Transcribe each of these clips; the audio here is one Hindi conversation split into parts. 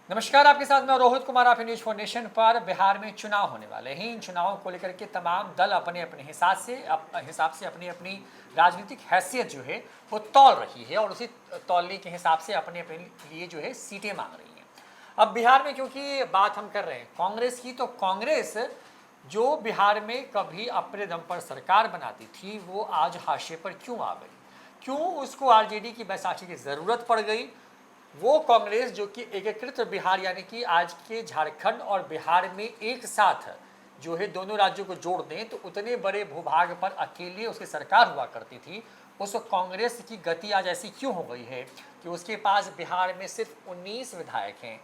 नमस्कार, आपके साथ मैं रोहित कुमार। आप न्यूज फॉर नेशन पर। बिहार में चुनाव होने वाले हैं। इन चुनावों को लेकर के तमाम दल अपने अपने हिसाब से अपनी अपनी राजनीतिक हैसियत जो है वो तौल रही है और उसी तौलने के हिसाब से अपने अपने लिए जो है सीटें मांग रही हैं। अब बिहार में क्योंकि बात हम कर रहे हैं कांग्रेस की, तो कांग्रेस जो बिहार में कभी अपने दम पर सरकार बनाती थी वो आज हाशिए पर क्यों आ गई, क्यों उसको आरजेडी की बैसाखी की ज़रूरत पड़ गई। वो कांग्रेस जो कि एकीकृत बिहार यानी कि आज के झारखंड और बिहार में एक साथ जो है दोनों राज्यों को जोड़ दें तो उतने बड़े भूभाग पर अकेले उसकी सरकार हुआ करती थी, उस कांग्रेस की गति आज ऐसी क्यों हो गई है कि उसके पास बिहार में सिर्फ 19 विधायक हैं।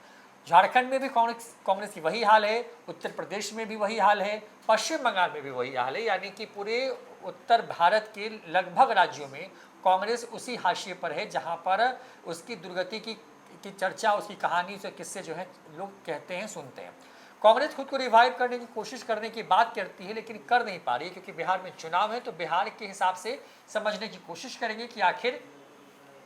झारखंड में भी कांग्रेस की वही हाल है, उत्तर प्रदेश में भी वही हाल है, पश्चिम बंगाल में भी वही हाल है, यानी कि पूरे उत्तर भारत के लगभग राज्यों में कांग्रेस उसी हाशिए पर है जहां पर उसकी दुर्गति की चर्चा, उसकी कहानी से किस्से जो है लोग कहते हैं, सुनते हैं। कांग्रेस खुद को रिवाइव करने की कोशिश करने की बात करती है लेकिन कर नहीं पा रही है क्योंकि बिहार में चुनाव है। तो बिहार के हिसाब से समझने की कोशिश करेंगे कि आखिर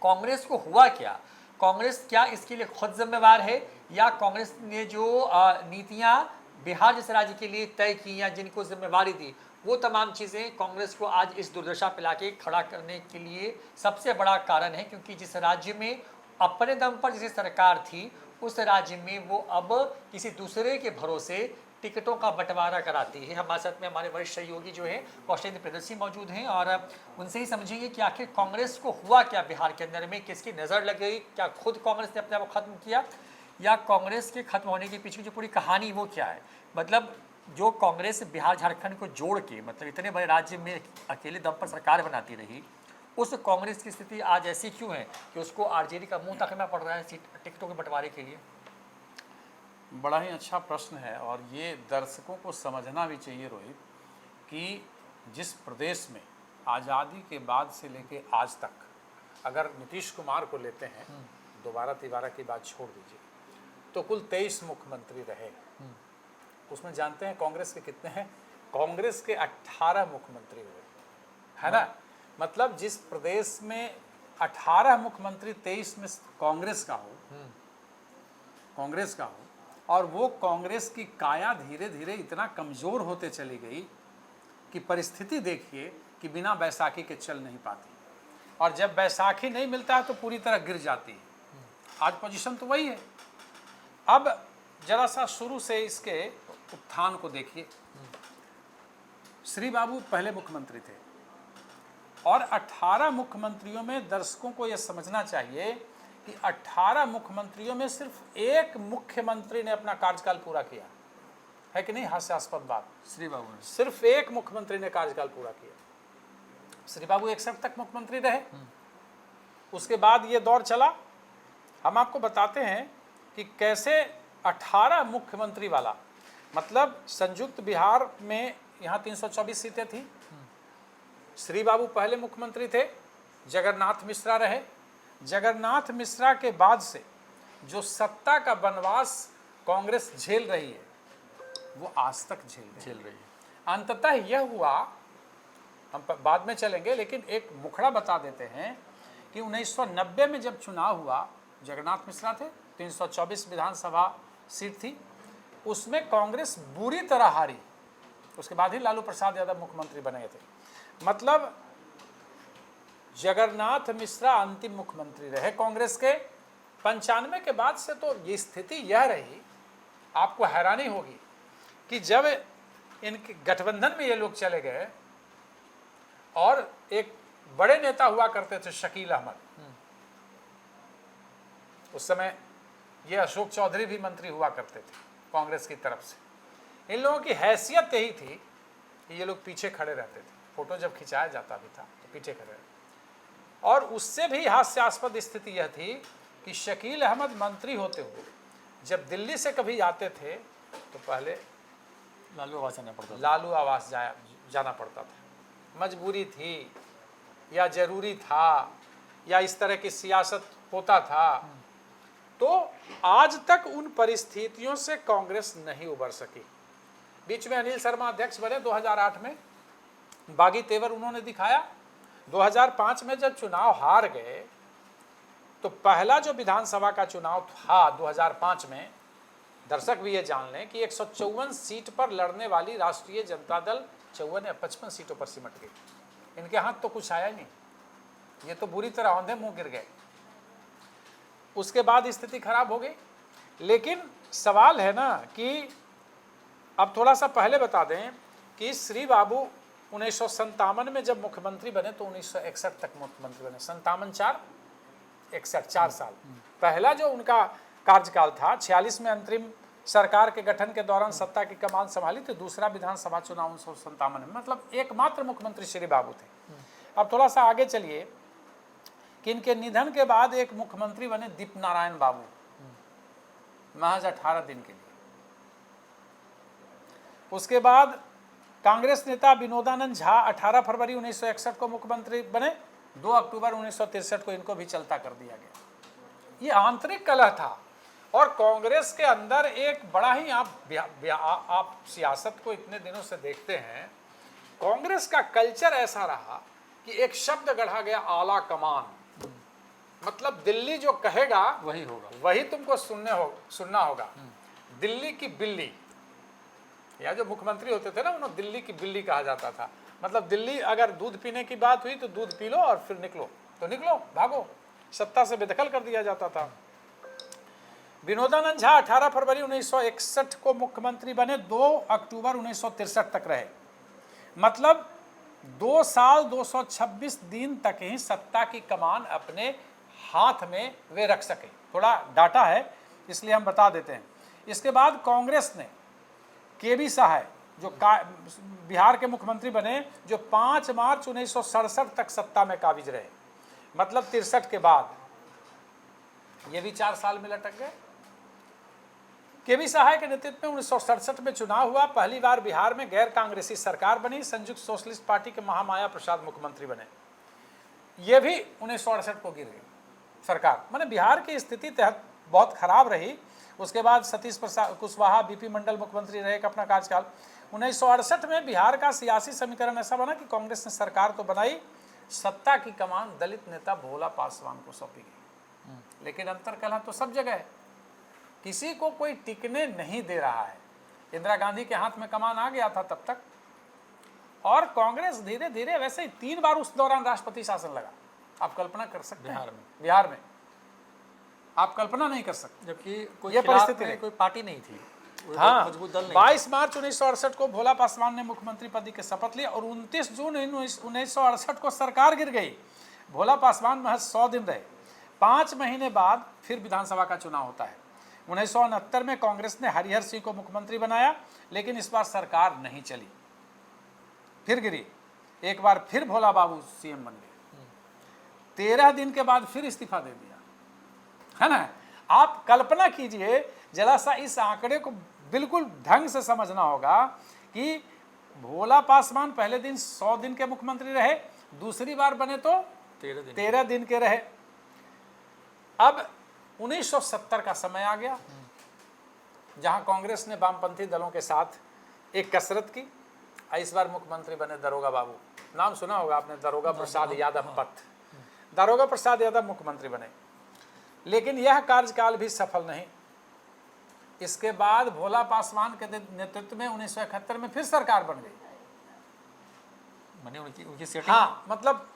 कांग्रेस को हुआ क्या, कांग्रेस क्या इसके लिए खुद जिम्मेवार है या कांग्रेस ने जो नीतियां बिहार जैसे राज्य के लिए तय की या जिनको जिम्मेवारी दी वो तमाम चीज़ें कांग्रेस को आज इस दुर्दशा पे लाके खड़ा करने के लिए सबसे बड़ा कारण है। क्योंकि जिस राज्य में अपने दम पर जिसे सरकार थी उस राज्य में वो अब किसी दूसरे के भरोसे टिकटों का बंटवारा कराती है। हमारे साथ में हमारे वरिष्ठ सहयोगी जो है कौशलेंद्र प्रियदर्शी मौजूद हैं और उनसे ही समझेंगे कि आखिर कांग्रेस को हुआ क्या बिहार के अंदर में, किसकी नज़र लग गई, क्या खुद कांग्रेस ने अपने आप को खत्म किया या कांग्रेस के खत्म होने के पीछे जो पूरी कहानी वो क्या है। मतलब जो कांग्रेस बिहार झारखंड को जोड़ के मतलब इतने बड़े राज्य में अकेले दम पर सरकार बनाती रही, उस कांग्रेस की स्थिति आज ऐसी क्यों है कि उसको आरजेडी का मुंह ताकना पड़ रहा है टिकटों के बंटवारे के लिए। बड़ा ही अच्छा प्रश्न है और ये दर्शकों को समझना भी चाहिए रोहित कि जिस प्रदेश में आज़ादी के बाद से लेके आज तक, अगर नीतीश कुमार को लेते हैं दोबारा तिबारा की बात छोड़ दीजिए तो कुल 23 मुख्यमंत्री रहे। उसमें जानते हैं कांग्रेस के कितने हैं? कांग्रेस के 18 मुख्यमंत्री हुए, है ना। मतलब जिस प्रदेश में 18 मुख्यमंत्री 23 में कांग्रेस का हो और वो कांग्रेस की काया धीरे धीरे इतना कमज़ोर होते चली गई कि परिस्थिति देखिए कि बिना बैसाखी के चल नहीं पाती और जब बैसाखी नहीं मिलता है तो पूरी तरह गिर जाती है। आज पोजीशन तो वही है। अब जरा सा शुरू से इसके उत्थान को देखिए। श्री बाबू पहले मुख्यमंत्री थे और 18 मुख्यमंत्रियों में दर्शकों को यह समझना चाहिए कि 18 मुख्यमंत्रियों में सिर्फ एक मुख्यमंत्री ने अपना कार्यकाल पूरा किया है कि नहीं। हास्यास्पद बात, श्री बाबू ने सिर्फ एक मुख्यमंत्री ने कार्यकाल पूरा किया। श्री बाबू 61 तक मुख्यमंत्री रहे। उसके बाद ये दौर चला। हम आपको बताते हैं कि कैसे 18 मुख्यमंत्री वाला, मतलब संयुक्त बिहार में यहाँ 324 सीटें थी। श्री बाबू पहले मुख्यमंत्री थे, जगन्नाथ मिश्रा रहे। जगन्नाथ मिश्रा के बाद से जो सत्ता का वनवास कांग्रेस झेल रही है वो आज तक झेल रही है। अंततः यह हुआ, हम बाद में चलेंगे लेकिन एक मुखड़ा बता देते हैं कि 1990 में जब चुनाव हुआ, जगन्नाथ मिश्रा थे, 324 विधानसभा सीट थी, उसमें कांग्रेस बुरी तरह हारी। उसके बाद ही लालू प्रसाद यादव मुख्यमंत्री बने थे। मतलब जगन्नाथ मिश्रा अंतिम मुख्यमंत्री रहे कांग्रेस के। 95 के बाद से तो ये स्थिति यह रही, आपको हैरानी होगी कि जब इनके गठबंधन में ये लोग चले गए और एक बड़े नेता हुआ करते थे शकील अहमद, उस समय ये अशोक चौधरी भी मंत्री हुआ करते थे कांग्रेस की तरफ से। इन लोगों की हैसियत यही थी कि ये लोग पीछे खड़े रहते थे, फोटो जब खिंचाया जाता भी था तो पीछे खड़े रहते। और उससे भी हास्यास्पद स्थिति यह थी कि शकील अहमद मंत्री होते हुए जब दिल्ली से कभी आते थे तो पहले लालू आवास जाना पड़ता था। लालू आवास जाना पड़ता था। मजबूरी थी या जरूरी था या इस तरह की सियासत होता था। तो आज तक उन परिस्थितियों से कांग्रेस नहीं उबर सकी। बीच में अनिल शर्मा अध्यक्ष बने 2008 में, बागी तेवर उन्होंने दिखाया। 2005 में जब चुनाव हार गए तो पहला जो विधानसभा का चुनाव था 2005 में, दर्शक भी ये जान लें कि 154 सीट पर लड़ने वाली राष्ट्रीय जनता दल 54 या 55 सीटों पर सिमट गई। इनके हाथ तो कुछ आया ही नहीं, ये तो बुरी तरह औंधे मुंह गिर गए। उसके बाद स्थिति खराब हो गई। लेकिन सवाल है ना कि अब थोड़ा सा पहले बता दें कि श्री बाबू 1957 में जब मुख्यमंत्री बने तो 1961 तक मुख्यमंत्री बने। 57 4 61 4 साल। पहला जो उनका कार्यकाल था 46 में अंतरिम सरकार के गठन के दौरान सत्ता की कमान संभाली थी। दूसरा विधानसभा चुनाव 1957 में, मतलब एकमात्र मुख्यमंत्री श्री बाबू थे। अब थोड़ा सा आगे चलिए कि इनके निधन के बाद एक मुख्यमंत्री बने दीप नारायण बाबू, महज 18 दिन के लिए। उसके बाद कांग्रेस नेता विनोदानंद झा 18 फरवरी 1961 को मुख्यमंत्री बने। 2 अक्टूबर 1963 को इनको भी चलता कर दिया गया। ये आंतरिक कलह था और कांग्रेस के अंदर एक बड़ा ही आप सियासत को इतने दिनों से देखते हैं, कांग्रेस का कल्चर ऐसा रहा कि एक शब्द गढ़ा गया, आला कमान। मतलब दिल्ली जो कहेगा वही होगा, वही तुमको सुनना होगा। दिल्ली की बिल्ली, या जो मुख्यमंत्री होते थे ना, उन्हें दिल्ली की बिल्ली कहा जाता था। मतलब दिल्ली अगर दूध पीने की बात हुई तो दूध पी लो और फिर निकलो, तो निकलो, भागो, सत्ता से बेदखल कर दिया जाता था। विनोदानंद झा 18 फरवरी 1961 को मुख्यमंत्री बने, 2 अक्टूबर 1963 तक रहे। मतलब 2 साल 226 दिन तक ही सत्ता की कमान अपने हाथ में वे रख सके। थोड़ा डाटा है इसलिए हम बता देते हैं। इसके बाद कांग्रेस ने केबी सहाय जो बिहार के मुख्यमंत्री बने, जो 5 मार्च 1967 तक सत्ता में काबिज रहे। मतलब 63 के बाद ये भी 4 साल में लटक गए। केबी सहाय के नेतृत्व में 1967 में चुनाव हुआ। पहली बार बिहार में गैर कांग्रेसी सरकार बनी। संयुक्त सोशलिस्ट पार्टी के महामाया प्रसाद मुख्यमंत्री बने। ये भी 1968 को गिर गई सरकार। माने बिहार की स्थिति तहत बहुत खराब रही। उसके बाद सतीश प्रसाद कुशवाहा बीपी मंडल मुख्यमंत्री रहे अपना कार्यकाल। 1968 में बिहार का सियासी समीकरण ऐसा बना कि कांग्रेस ने सरकार तो बनाई, सत्ता की कमान दलित नेता भोला पासवान को सौंपी गई। लेकिन अंतर कलह तो सब जगह है, किसी को कोई टिकने नहीं दे रहा है। इंदिरा गांधी के हाथ में कमान आ गया था तब तक, और कांग्रेस धीरे धीरे, वैसे ही 3 बार उस दौरान राष्ट्रपति शासन लगा। आप कल्पना कर सकते हैं बिहार में आप कल्पना नहीं कर सकते, जबकि कोई ये परिस्थिति नहीं, कोई पार्टी नहीं थी। हाँ, मजबूत दल नहीं 22 मार्च 1968 को भोला पासवान ने मुख्यमंत्री पद की शपथ ली और 29 जून 1968 को सरकार गिर गई। भोला पासवान महज 100 दिन रहे। 5 महीने बाद फिर विधानसभा का चुनाव होता है। 1969 में कांग्रेस ने हरिहर सिंह को मुख्यमंत्री बनाया, लेकिन इस बार सरकार नहीं चली, फिर गिरी। एक बार फिर भोला बाबू सीएम बन गए। 13 दिन के बाद फिर इस्तीफा दे दिया, है ना। आप कल्पना कीजिए जरा सा, इस आंकड़े को बिल्कुल ढंग से समझना होगा कि भोला पासवान पहले दिन 100 दिन के मुख्यमंत्री रहे, दूसरी बार बने तो 13 दिन के रहे। अब 1970 का समय आ गया, जहां कांग्रेस ने वामपंथी दलों के साथ एक कसरत की। इस बार मुख्यमंत्री बने दरोगा बाबू, नाम सुना होगा आपने, दरोगा प्रसाद यादव पथ। दरोगा प्रसाद यादव मुख्यमंत्री बने, लेकिन यह कार्यकाल भी सफल नहीं। इसके बाद भोला पासवान के नेतृत्व में 1971 में फिर सरकार बन गई। माने उनकी सेटिंग, हाँ, मतलब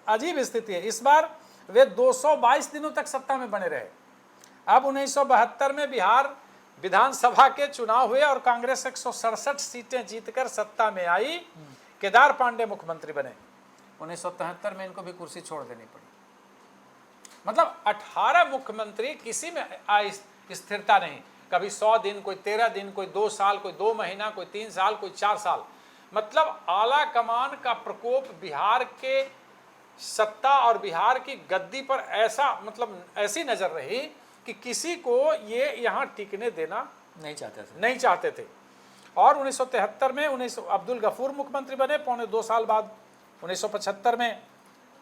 अजीब स्थिति है। इस बार वे 222 दिनों तक सत्ता में बने रहे। अब 1972 में बिहार विधानसभा के चुनाव हुए और कांग्रेस 167 सीटें जीतकर सत्ता में आई। केदार पांडे मुख्यमंत्री बने। 1973 में इनको भी कुर्सी छोड़ देनी पड़ी। मतलब 18 मुख्यमंत्री, किसी में स्थिरता नहीं। कभी 100 दिन, कोई 13 दिन, कोई 2 साल, कोई 2 महीना, कोई 3 साल, कोई 4 साल। मतलब आला कमान का प्रकोप बिहार के सत्ता और बिहार की गद्दी पर ऐसा, मतलब ऐसी नजर रही कि किसी को ये यहाँ टिकने देना नहीं चाहते थे। और 1973 में अब्दुल गफूर मुख्यमंत्री बने। 1.25 साल बाद 1975 में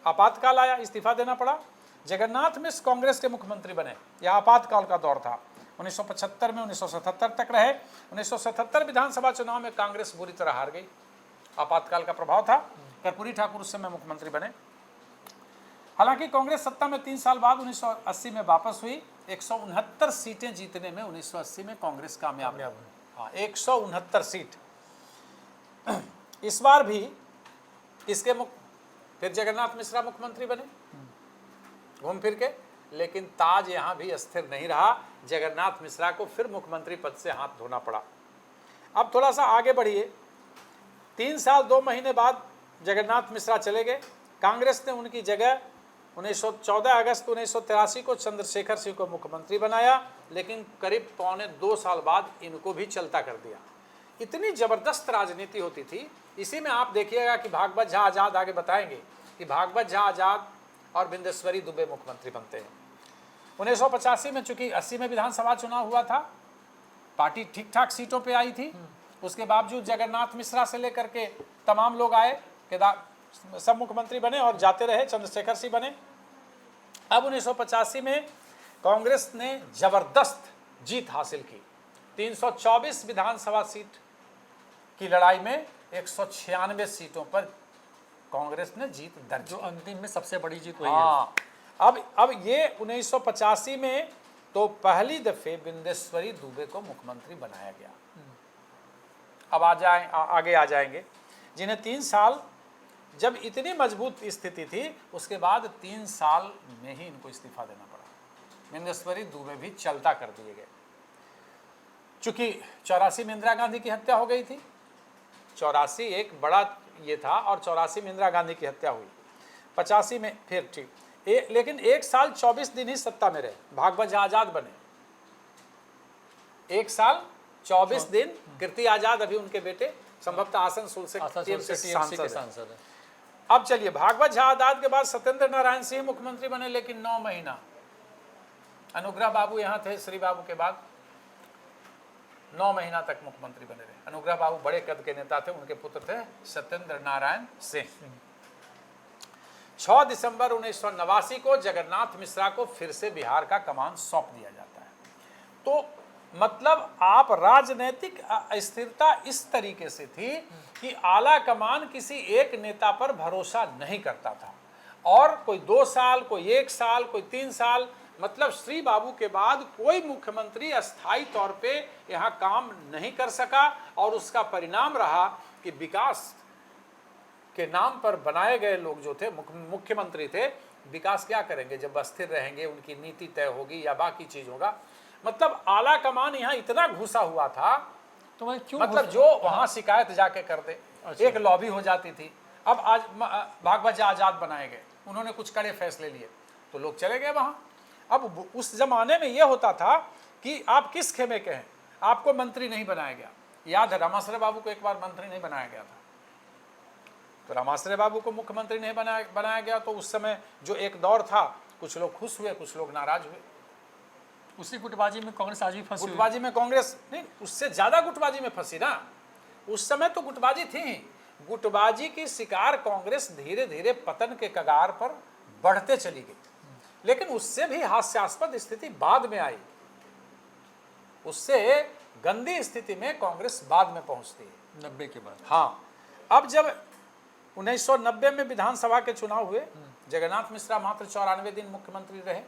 आपातकाल आया, इस्तीफा देना पड़ा। जगन्नाथ मिश्र कांग्रेस के मुख्यमंत्री बने। यह आपातकाल का दौर था। 1975 में 1977 तक रहे। 1977 विधानसभा चुनाव में कांग्रेस बुरी तरह हार गई। आपातकाल का प्रभाव था। कर्पूरी ठाकुर उस समय मुख्यमंत्री बने। हालांकि कांग्रेस सत्ता में 3 साल बाद 1980 में वापस हुई। 169 सीटें जीतने में 1980 में कांग्रेस कामयाब रही। हाँ, 169 सीट। इस बार भी किसके फिर जगन्नाथ मिश्रा मुख्यमंत्री बने घूम फिर के, लेकिन ताज यहां भी अस्थिर नहीं रहा। जगन्नाथ मिश्रा को फिर मुख्यमंत्री पद से हाथ धोना पड़ा। अब थोड़ा सा आगे बढ़िए। 3 साल 2 महीने बाद जगन्नाथ मिश्रा चले गए। कांग्रेस ने उनकी जगह 14 अगस्त 1983 को चंद्रशेखर सिंह को मुख्यमंत्री बनाया, लेकिन करीब 2.25 साल बाद इनको भी चलता कर दिया। इतनी जबरदस्त राजनीति होती थी। इसी में आप देखिएगा कि भागवत झा आजाद आगे बताएंगे कि भागवत झा आजाद और बिंदेश्वरी दुबे मुख्यमंत्री बनते हैं। 1985 में, चूंकि 80 में विधानसभा चुनाव हुआ था, पार्टी ठीक ठाक सीटों पे आई थी। उसके बावजूद जगन्नाथ मिश्रा से लेकर के तमाम लोग आए, सब मुख्यमंत्री बने और जाते रहे। चंद्रशेखर सिंह बने। अब 1985 में कांग्रेस ने जबरदस्त जीत हासिल की। 324 विधानसभा सीट की लड़ाई में 196 सीटों पर कांग्रेस ने जीत दर्ज, जो अंतिम में सबसे बड़ी जीत हुई है। हाँ, अब ये 1985 में तो पहली दफे बिंदेश्वरी दुबे को मुख्यमंत्री बनाया गया। अब आगे आ जाएंगे, जिन्हें 3 साल, जब इतनी मजबूत स्थिति थी, उसके बाद 3 साल में ही इनको इस्तीफा देना पड़ा। बिंदेश्वरी दुबे भी चलता कर दिए गए। चूंकि 84 में इंदिरा गांधी की हत्या हो गई थी। 84 एक बड़ा ये था, और 84 में इंदिरा गांधी की हत्या हुई। 85 में फिर ठीक, लेकिन 1 साल 24 दिन ही सत्ता में रहे। भागवत झा आजाद बने। 1 साल 24 दिन। कीर्ति आजाद अभी उनके बेटे, संभवतः आसनसोल से सांसद है। अब चलिए, भागवत झा आजाद के बाद सत्येंद्र नारायण सिंह मुख्यमंत्री बने, लेकिन 9 महीना। अनुग्रह बाबू यहां थे श्री बाबू के बाद, 9 महीना तक मुख्यमंत्री बने रहे। अनुग्रह बाबू बड़े कद के नेता थे, उनके पुत्र थे सत्येंद्र नारायण सिंह। 6 दिसंबर 1989 को जगन्नाथ मिश्रा को फिर से बिहार का कमान सौंप दिया जाता है। तो मतलब आप राजनीतिक अस्थिरता इस तरीके से थी कि आला कमान किसी एक नेता पर भरोसा नहीं करता था, और कोई 2 साल, कोई 1 साल, कोई 3 साल, मतलब श्री बाबू के बाद कोई मुख्यमंत्री अस्थायी तौर पे यहाँ काम नहीं कर सका। और उसका परिणाम रहा कि विकास के नाम पर बनाए गए लोग जो थे, मुख्यमंत्री थे, विकास क्या करेंगे जब अस्थिर रहेंगे, उनकी नीति तय होगी या बाकी चीज होगा। मतलब आला कमान यहाँ इतना घुसा हुआ था, तो मैं क्यों, मतलब जो वहां शिकायत जाके कर दे, एक लॉबी हो जाती थी। अब आज भागवत झा आजाद बनाए गए, उन्होंने कुछ कड़े फैसले लिए, तो लोग चले गए वहां। अब उस जमाने में यह होता था कि आप किस खेमे के हैं, आपको मंत्री नहीं बनाया गया। याद है रामाश्रय बाबू को एक बार मंत्री नहीं बनाया गया था, तो रामाश्रय बाबू को मुख्यमंत्री नहीं बनाया गया। तो उस समय जो एक दौर था, कुछ लोग खुश हुए, कुछ लोग नाराज हुए। उसी गुटबाजी में कांग्रेस आज भी फंसी। गुटबाजी में कांग्रेस नहीं, उससे ज्यादा गुटबाजी में फंसी ना। उस समय तो गुटबाजी थी, गुटबाजी की शिकार कांग्रेस धीरे धीरे पतन के कगार पर बढ़ते चली गई। लेकिन उससे भी हास्यास्पद स्थिति बाद में आई, उससे गंदी स्थिति में कांग्रेस बाद में पहुंचती है 90 के बाद। हाँ, अब जब 1990 में विधानसभा के चुनाव हुए, जगन्नाथ मिश्रा मात्र 94 दिन मुख्यमंत्री रहे।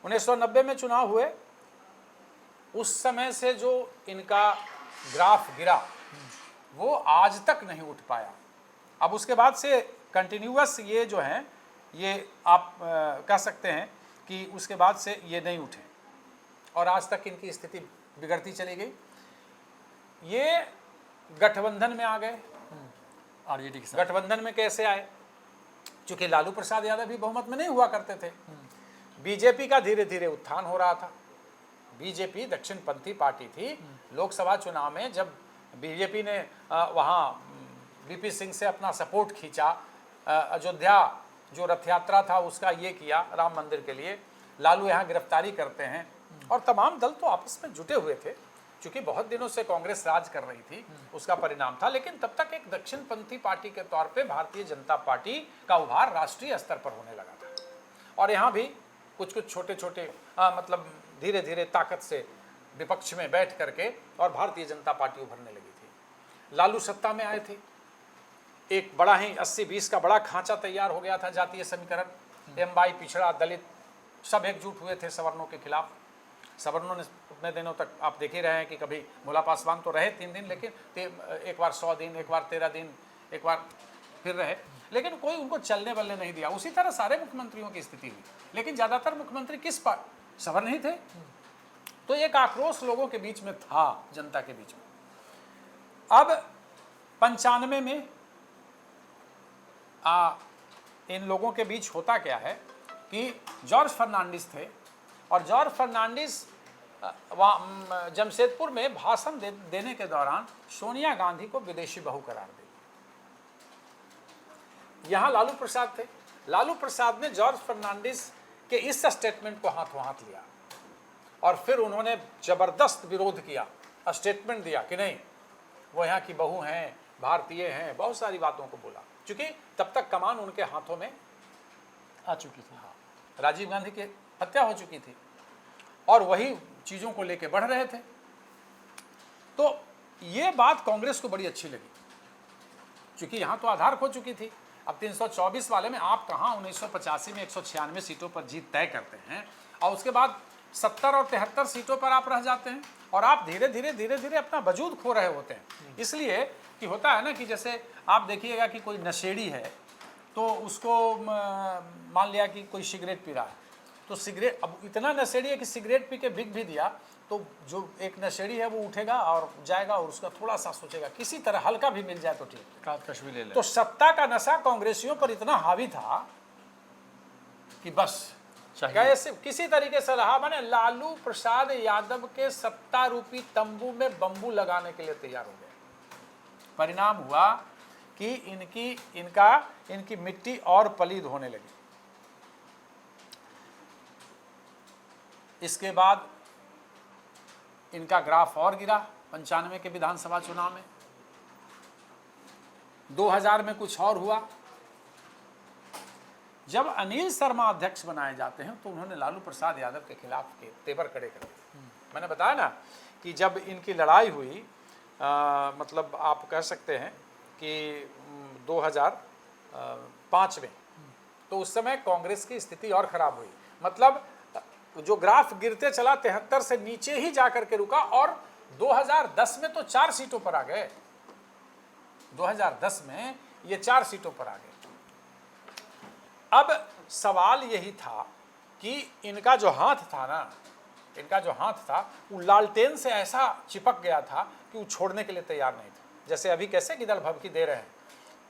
1990 में चुनाव हुए, उस समय से जो इनका ग्राफ गिरा वो आज तक नहीं उठ पाया। अब उसके बाद से कंटिन्यूअस ये जो हैं, ये आप कह सकते हैं कि उसके बाद से ये नहीं उठे और आज तक इनकी स्थिति बिगड़ती चली गई। ये गठबंधन में आ गए। आरजेडी के साथ गठबंधन में कैसे आए? चूंकि लालू प्रसाद यादव भी बहुमत में नहीं हुआ करते थे, बीजेपी का धीरे धीरे उत्थान हो रहा था। बीजेपी दक्षिणपंथी पार्टी थी। लोकसभा चुनाव में जब बीजेपी ने वहाँ वीपी सिंह से अपना सपोर्ट खींचा, अयोध्या जो रथ यात्रा था उसका ये किया राम मंदिर के लिए, लालू यहाँ गिरफ्तारी करते हैं, और तमाम दल तो आपस में जुटे हुए थे। चूंकि बहुत दिनों से कांग्रेस राज कर रही थी, उसका परिणाम था। लेकिन तब तक एक दक्षिणपंथी पार्टी के तौर पे भारतीय जनता पार्टी का उभार राष्ट्रीय स्तर पर होने लगा था, और यहाँ भी कुछ कुछ छोटे छोटे मतलब धीरे धीरे ताकत से विपक्ष में बैठ करके और भारतीय जनता पार्टी उभरने लगी थी। लालू सत्ता में आए थे, एक बड़ा ही 80-20 का बड़ा खांचा तैयार हो गया था जातीय समीकरण। एम/बाई पिछड़ा दलित सब एकजुट हुए थे सवर्णों के खिलाफ। सवर्णों ने उतने दिनों तक आप देख ही रहे हैं कि कभी भोला पासवान तो रहे 3 दिन, लेकिन एक बार 100 दिन, एक बार 13 दिन, एक बार फिर रहे, लेकिन कोई उनको चलने बलने नहीं दिया। उसी तरह सारे मुख्यमंत्रियों की स्थिति हुई, लेकिन ज़्यादातर मुख्यमंत्री किस पर सवर्ण ही थे। तो एक आक्रोश लोगों के बीच में था, जनता के बीच में। अब 95 में इन लोगों के बीच होता क्या है कि जॉर्ज फर्नांडिस थे, और जॉर्ज फर्नांडिस जमशेदपुर में भाषण देने के दौरान सोनिया गांधी को विदेशी बहू करार दी। यहां लालू प्रसाद थे। लालू प्रसाद ने जॉर्ज फर्नांडिस के इस स्टेटमेंट को हाथों हाथ लिया और फिर उन्होंने जबरदस्त विरोध किया, स्टेटमेंट दिया कि नहीं वो यहाँ की बहू हैं, भारतीय हैं, बहुत सारी बातों को बोला, क्योंकि तब तक कमान उनके हाथों में आ चुकी थी। हाँ, राजीव गांधी की हत्या हो चुकी थी और वही चीज़ों को लेके बढ़ रहे थे। तो ये बात कांग्रेस को बड़ी अच्छी लगी, क्योंकि यहाँ तो आधार खो चुकी थी। अब 324 वाले में आप कहाँ 1985 में 196 सीटों पर जीत तय करते हैं और उसके बाद 70 और 73 सीटों पर आप रह जाते हैं और आप धीरे धीरे अपना वजूद खो रहे होते हैं। इसलिए कि होता है ना कि जैसे आप देखिएगा कि कोई नशेड़ी है तो उसको मान लिया कि कोई सिगरेट पी रहा है, तो सिगरेट अब इतना नशेड़ी है कि सिगरेट पी के बिक भी दिया तो जो एक नशेड़ी है वो उठेगा और जाएगा और उसका थोड़ा सा सोचेगा किसी तरह हल्का भी मिल जाए तो ठीक, काटकश भी ले ले। तो सत्ता का नशा कांग्रेसियों पर इतना हावी था कि बस कैसे किसी तरीके से रहा। मैंने लालू प्रसाद यादव के सत्ता रूपी तंबू में बंबू लगाने के लिए तैयार हो गए। परिणाम हुआ कि इनकी मिट्टी और पलीद होने लगी। इसके बाद इनका ग्राफ और गिरा 95 के विधानसभा चुनाव में। 2000 में कुछ और हुआ। जब अनिल शर्मा अध्यक्ष बनाए जाते हैं तो उन्होंने लालू प्रसाद यादव के खिलाफ के तेवर खड़े कर दिए। मैंने बताया ना कि जब इनकी लड़ाई हुई मतलब आप कह सकते हैं कि 2005 में, तो उस समय कांग्रेस की स्थिति और खराब हुई। मतलब जो ग्राफ गिरते चला 73 से नीचे ही जाकर के रुका और 2010 में तो 4 सीटों पर आ गए। 2010 में ये 4 सीटों पर आ गए। अब सवाल यही था कि इनका जो हाथ था वो लालटेन से ऐसा चिपक गया था कि वो छोड़ने के लिए तैयार नहीं था। जैसे अभी कैसे गिदड़ भभकी दे रहे हैं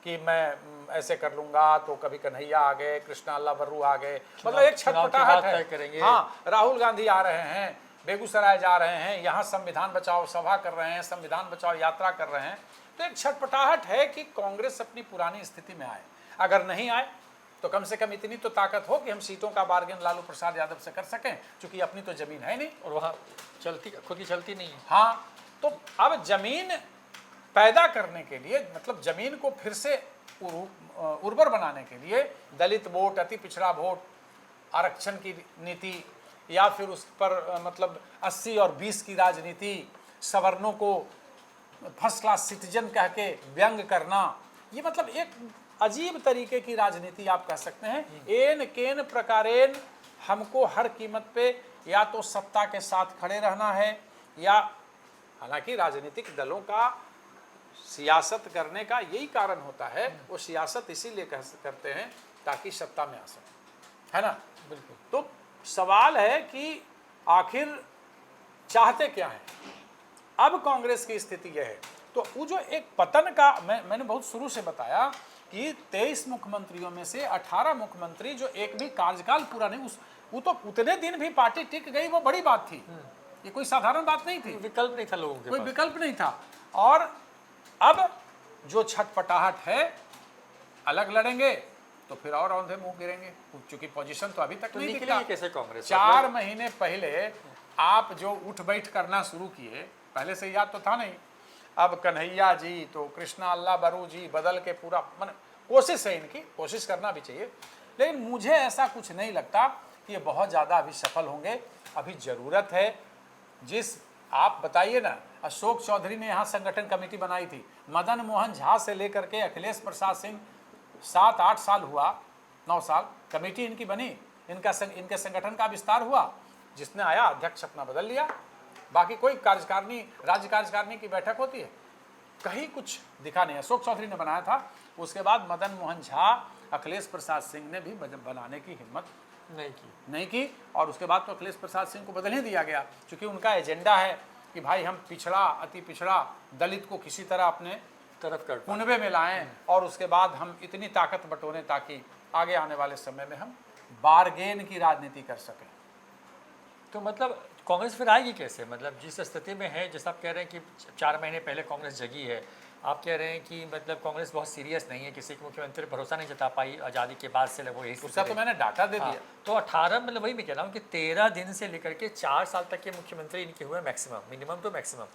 कि मैं ऐसे कर लूंगा, तो कभी कन्हैया आ गए, कृष्णा अल्लाह बर्रू आ गए, मतलब एक छटपटाहट है। हाँ, राहुल गांधी आ रहे हैं, बेगूसराय जा रहे हैं, यहाँ संविधान बचाओ सभा कर रहे हैं, संविधान बचाओ यात्रा कर रहे हैं। तो एक छटपटाहट है कि कांग्रेस अपनी पुरानी स्थिति में आए। अगर नहीं आए तो कम से कम इतनी तो ताकत हो कि हम सीटों का बार्गेन लालू प्रसाद यादव से कर सकें, क्योंकि अपनी तो जमीन है नहीं और वहाँ खुद की चलती नहीं है। हाँ, तो अब जमीन पैदा करने के लिए, मतलब जमीन को फिर से उर्वर बनाने के लिए दलित वोट, अति पिछड़ा वोट, आरक्षण की नीति, या फिर उस पर मतलब 80 और 20 की राजनीति, सवर्णों को फर्स्ट क्लास सिटीजन कह के व्यंग करना, ये मतलब एक अजीब तरीके की राजनीति आप कह सकते हैं। एन केन प्रकारेन हमको हर कीमत पे या तो सत्ता के साथ खड़े रहना है, या हालांकि राजनीतिक दलों का सियासत करने का यही कारण होता है, वो सियासत इसीलिए करते हैं ताकि सत्ता में आ सके, है ना। बिल्कुल। तो सवाल है कि आखिर चाहते क्या हैं। अब कांग्रेस की स्थिति यह है, तो वो जो एक पतन का मैंने बहुत शुरू से बताया कि 23 मुख्यमंत्रियों में से 18 मुख्यमंत्री जो एक भी कार्यकाल पूरा नहीं, वो तो उतने दिन भी पार्टी टिक गई, वो बड़ी बात थी। ये कोई साधारण बात नहीं थी, विकल्प नहीं था लोगों के, कोई विकल्प नहीं था। और अब जो छटपटाहट है, अलग लड़ेंगे तो फिर और औंधे मुंह गिरेंगे, क्योंकि पोजीशन तो अभी तक नहीं दिखा। कैसे कांग्रेस 4 महीने पहले आप जो उठ बैठ करना शुरू किए, पहले से याद तो था नहीं। अब कन्हैया जी तो कृष्णा अल्लाह बरू जी बदल के पूरा मन कोशिश है, इनकी कोशिश करना भी चाहिए, लेकिन मुझे ऐसा कुछ नहीं लगता कि ये बहुत ज़्यादा अभी सफल होंगे। अभी ज़रूरत है, जिस आप बताइए ना, अशोक चौधरी ने यहाँ संगठन कमेटी बनाई थी। मदन मोहन झा से लेकर के अखिलेश प्रसाद सिंह 7-8 साल हुआ, 9 साल कमेटी इनकी बनी, इनके संगठन का विस्तार हुआ। जिसने आया अध्यक्ष अपना बदल लिया, बाकी कोई कार्यकारिणी, राज्य कार्यकारिणी की बैठक होती है, कहीं कुछ दिखा नहीं। अशोक चौधरी ने बनाया था, उसके बाद मदन मोहन झा, अखिलेश प्रसाद सिंह ने भी बनाने की हिम्मत नहीं की और उसके बाद तो अखिलेश प्रसाद सिंह को बदल ही दिया गया, क्योंकि उनका एजेंडा है कि भाई हम पिछड़ा, अति पिछड़ा दलित को किसी तरह अपने तरफ कर कुनबे में लाएं और उसके बाद हम इतनी ताकत बटोरें ताकि आगे आने वाले समय में हम बारगेन की राजनीति कर सकें। तो मतलब कांग्रेस फिर आएगी कैसे? मतलब जिस स्थिति में है, जैसा आप कह रहे हैं कि 4 महीने पहले कांग्रेस जगी है, आप कह रहे हैं कि मतलब कांग्रेस बहुत सीरियस नहीं है, किसी के मुख्यमंत्री पर भरोसा नहीं जता पाई आज़ादी के बाद से, वो यही उसका तो मैंने डाटा दे दिया। तो 18 मतलब वही मैं कह रहा हूँ कि 13 दिन से लेकर के 4 साल तक के मुख्यमंत्री इनके हुए मैक्सिमम, मिनिमम टू मैक्सिमम।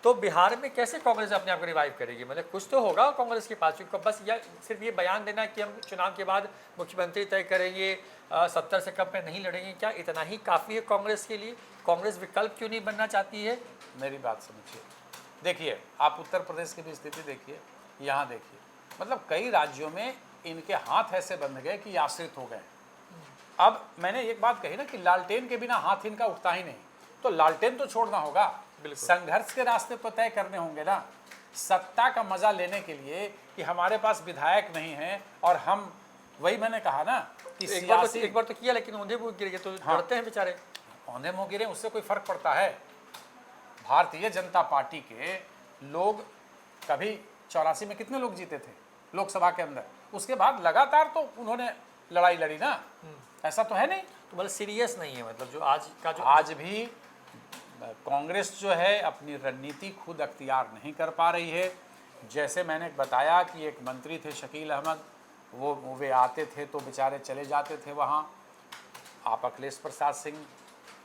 तो बिहार में कैसे कांग्रेस अपने आप को रिवाइव करेगी? मतलब कुछ तो होगा कांग्रेस के पास, क्योंकि बस या सिर्फ ये बयान देना कि हम चुनाव के बाद मुख्यमंत्री तय करेंगे, 70 से कम में नहीं लड़ेंगे, क्या इतना ही काफ़ी है कांग्रेस के लिए? कांग्रेस विकल्प क्यों नहीं बनना चाहती है? मेरी बात समझिए, देखिए आप उत्तर प्रदेश की भी स्थिति देखिए, यहाँ देखिए, मतलब कई राज्यों में इनके हाथ ऐसे बंध गए कि आश्रित हो गए। अब मैंने एक बात कही ना कि लालटेन के बिना हाथ इनका उठता ही नहीं, तो लालटेन तो छोड़ना होगा, संघर्ष के रास्ते तो तय करने होंगे ना। सत्ता का मजा लेने के लिए कि हमारे पास विधायक नहीं है और हम, वही मैंने कहा ना कि एक बार तो किया, लेकिन औंधे मुंह गिर गए, तो डरते हैं बेचारे। औंधे मुंह गिरे, उससे कोई फर्क पड़ता है? भारतीय जनता पार्टी के लोग कभी 84 में कितने लोग जीते थे लोकसभा के अंदर, उसके बाद लगातार तो उन्होंने लड़ाई लड़ी ना, ऐसा तो है नहीं। तो मतलब सीरियस नहीं है, मतलब जो आज का जो आज भी कांग्रेस जो है अपनी रणनीति खुद अख्तियार नहीं कर पा रही है। जैसे मैंने बताया कि एक मंत्री थे शकील अहमद, वे आते थे तो बेचारे चले जाते थे वहाँ। आप अखिलेश प्रसाद सिंह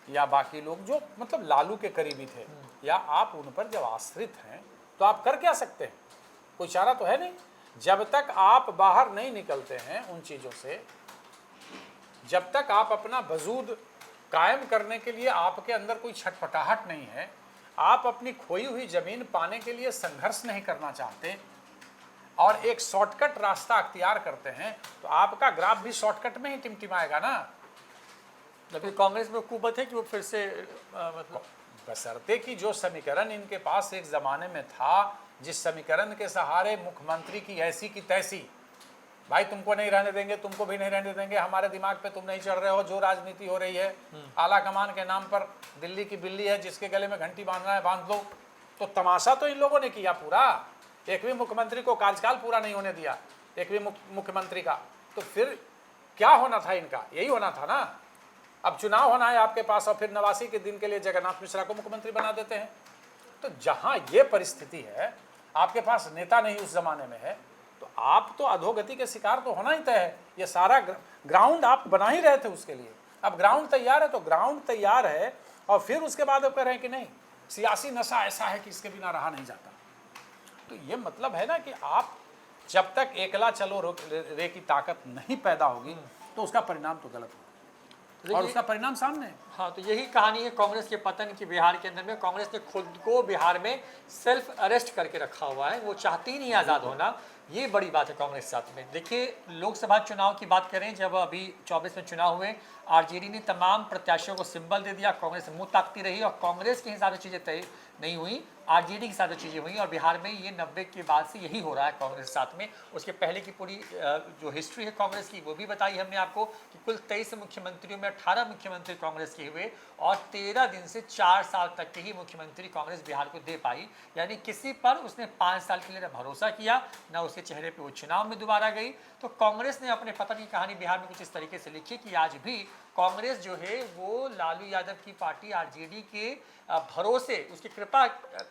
या बाकी लोग जो मतलब लालू के करीबी थे, या आप उन पर जब आश्रित हैं तो आप कर क्या सकते हैं? कोई चारा तो है नहीं। जब तक आप बाहर नहीं निकलते हैं उन चीज़ों से, जब तक आप अपना वजूद कायम करने के लिए आपके अंदर कोई छटपटाहट नहीं है, आप अपनी खोई हुई ज़मीन पाने के लिए संघर्ष नहीं करना चाहते और एक शॉर्टकट रास्ता अख्तियार करते हैं, तो आपका ग्राफ भी शॉर्टकट में ही टिमटिमाएगा ना। मतलब कांग्रेस में कुबत है कि वो फिर से मतलब बशर्ते कि जो समीकरण इनके पास एक ज़माने में था, जिस समीकरण के सहारे मुख्यमंत्री की ऐसी की तैसी, भाई तुमको नहीं रहने देंगे, तुमको भी नहीं रहने देंगे, हमारे दिमाग पे तुम नहीं चढ़ रहे हो, जो राजनीति हो रही है आला कमान के नाम पर, दिल्ली की बिल्ली है जिसके गले में घंटी बांधना है बांध दो। तो तमाशा तो इन लोगों ने किया पूरा, एक भी मुख्यमंत्री को कार्यकाल पूरा नहीं होने दिया, एक भी मुख्यमंत्री का। तो फिर क्या होना था इनका? यही होना था ना। अब चुनाव होना है आपके पास और फिर 89 के दिन के लिए जगन्नाथ मिश्रा को मुख्यमंत्री बना देते हैं। तो जहां ये परिस्थिति है, आपके पास नेता नहीं उस जमाने में है, तो आप तो अधोगति के शिकार तो होना ही तय है। ये सारा ग्राउंड आप बना ही रहे थे उसके लिए, अब ग्राउंड तैयार है तो ग्राउंड तैयार है, और फिर उसके बाद आप कह रहे हैं कि नहीं सियासी नशा ऐसा है कि इसके बिना रहा नहीं जाता। तो ये मतलब है ना कि आप जब तक एकला चलो रे की ताकत नहीं पैदा होगी तो उसका परिणाम तो गलत होगा, और उसका परिणाम सामने है। हाँ, तो यही कहानी है कांग्रेस के पतन की बिहार के अंदर में। कांग्रेस ने खुद को बिहार में सेल्फ अरेस्ट करके रखा हुआ है, वो चाहती नहीं आज़ाद होना। ये बड़ी बात है कांग्रेस के साथ में। देखिए, लोकसभा चुनाव की बात करें, जब अभी 24 में चुनाव हुए, आरजेडी ने तमाम प्रत्याशियों को सिंबल दे दिया, कांग्रेस मुंह ताकती रही और कांग्रेस के हिसाब से चीज़ें तय नहीं हुई, आरजेडी के साथ जो चीज़ें हुई। और बिहार में ये 90 के बाद से यही हो रहा है कांग्रेस के साथ में। उसके पहले की पूरी जो हिस्ट्री है कांग्रेस की, वो भी बताई हमने आपको कि कुल 23 मुख्यमंत्रियों में 18 मुख्यमंत्री कांग्रेस के हुए, और 13 दिन से 4 साल तक के ही मुख्यमंत्री कांग्रेस बिहार को दे पाई। यानी किसी पर उसने 5 साल के लिए न भरोसा किया, न उसके चेहरे पर वो चुनाव में दोबारा गई। तो कांग्रेस ने अपने पतन की कहानी बिहार में कुछ इस तरीके से लिखी कि आज भी कांग्रेस जो है वो लालू यादव की पार्टी आरजेडी के भरोसे, उसकी कृपा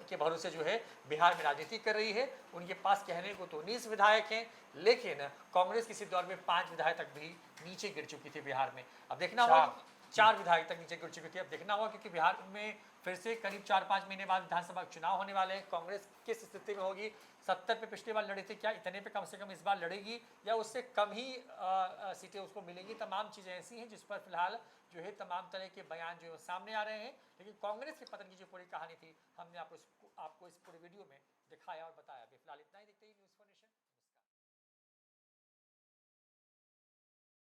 के भरोसे जो है बिहार में राजनीति कर रही है। उनके पास कहने को तो 19 विधायक हैं, लेकिन कांग्रेस किसी दौर में 5 विधायक तक भी नीचे गिर चुकी थी बिहार में। अब देखना होगा 4 विधायक तक नीचे गिर चुकी थी। अब देखना होगा क्योंकि बिहार में फिर से करीब 4-5 महीने बाद विधानसभा चुनाव होने वाले हैं। कांग्रेस किस स्थिति में होगी? 70 पे पिछली बार लड़ी थी, क्या इतने पे कम से कम इस बार लड़ेगी या उससे कम ही सीटें उसको मिलेंगी? तमाम चीज़ें ऐसी हैं जिस पर फिलहाल जो है तमाम तरह के बयान जो है सामने आ रहे हैं। लेकिन कांग्रेस के पतन की जो पूरी कहानी थी हमने आपको इस पूरे वीडियो में दिखाया और बताया भी। फिलहाल इतना ही, देखते ही न्यूज़ फॉर नेशन।